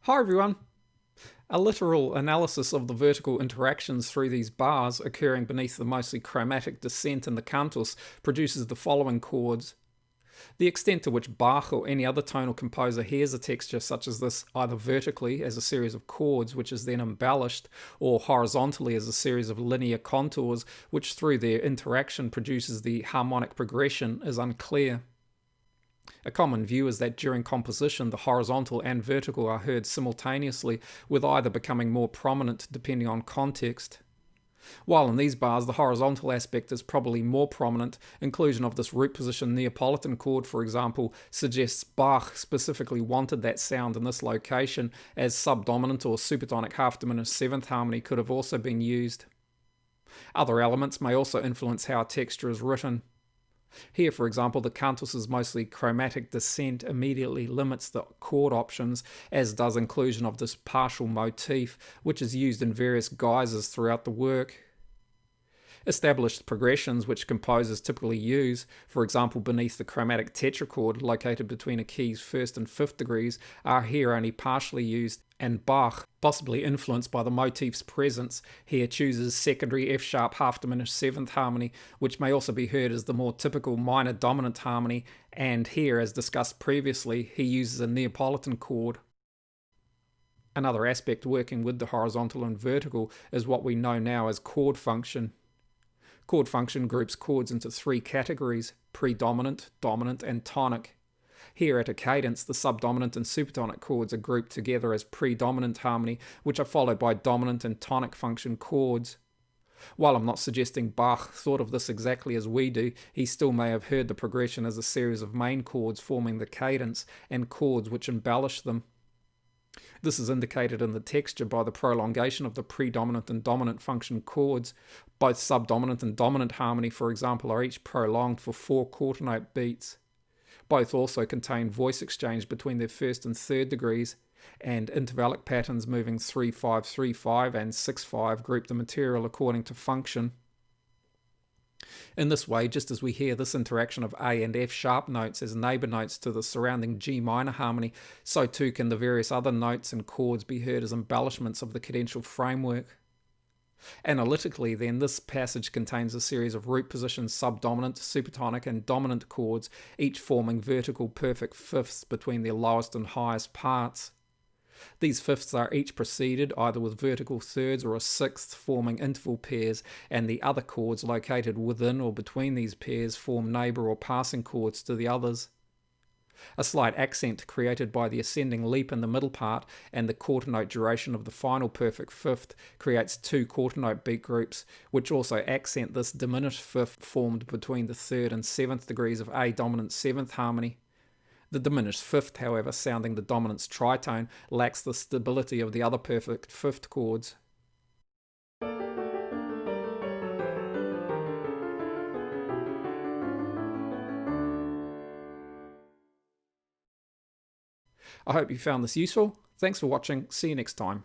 Hi everyone! A literal analysis of the vertical interactions through these bars occurring beneath the mostly chromatic descent in the cantus produces the following chords. The extent to which Bach or any other tonal composer hears a texture such as this either vertically as a series of chords which is then embellished, or horizontally as a series of linear contours which through their interaction produces the harmonic progression is unclear. A common view is that during composition the horizontal and vertical are heard simultaneously, with either becoming more prominent depending on context. While in these bars the horizontal aspect is probably more prominent, inclusion of this root position Neapolitan chord, for example, suggests Bach specifically wanted that sound in this location, as subdominant or supertonic half diminished seventh harmony could have also been used. Other elements may also influence how a texture is written. Here, for example, the cantus's mostly chromatic descent immediately limits the chord options, as does inclusion of this partial motif, which is used in various guises throughout the work. Established progressions which composers typically use, for example beneath the chromatic tetrachord located between a key's first and fifth degrees, are here only partially used, and Bach, possibly influenced by the motif's presence, here chooses secondary F-sharp half diminished seventh harmony, which may also be heard as the more typical minor dominant harmony, and here, as discussed previously, he uses a Neapolitan chord. Another aspect working with the horizontal and vertical is what we know now as chord function. Chord function groups chords into three categories: predominant, dominant, and tonic. Here at a cadence, the subdominant and supertonic chords are grouped together as predominant harmony, which are followed by dominant and tonic function chords. While I'm not suggesting Bach thought of this exactly as we do, he still may have heard the progression as a series of main chords forming the cadence, and chords which embellish them. This is indicated in the texture by the prolongation of the predominant and dominant function chords. Both subdominant and dominant harmony, for example, are each prolonged for 4 quarter note beats. Both also contain voice exchange between their first and third degrees, and intervallic patterns moving 3-5-3-5 and 6-5 group the material according to function. In this way, just as we hear this interaction of A and F sharp notes as neighbour notes to the surrounding G minor harmony, so too can the various other notes and chords be heard as embellishments of the cadential framework. Analytically, then, this passage contains a series of root position subdominant, supertonic, and dominant chords, each forming vertical perfect fifths between their lowest and highest parts. These fifths are each preceded either with vertical thirds or a sixth forming interval pairs, and the other chords located within or between these pairs form neighbour or passing chords to the others. A slight accent created by the ascending leap in the middle part and the quarter note duration of the final perfect fifth creates 2 quarter note beat groups, which also accent this diminished fifth formed between the third and seventh degrees of A dominant seventh harmony. The diminished fifth, however, sounding the dominant's tritone, lacks the stability of the other perfect fifth chords. I hope you found this useful. Thanks for watching. See you next time.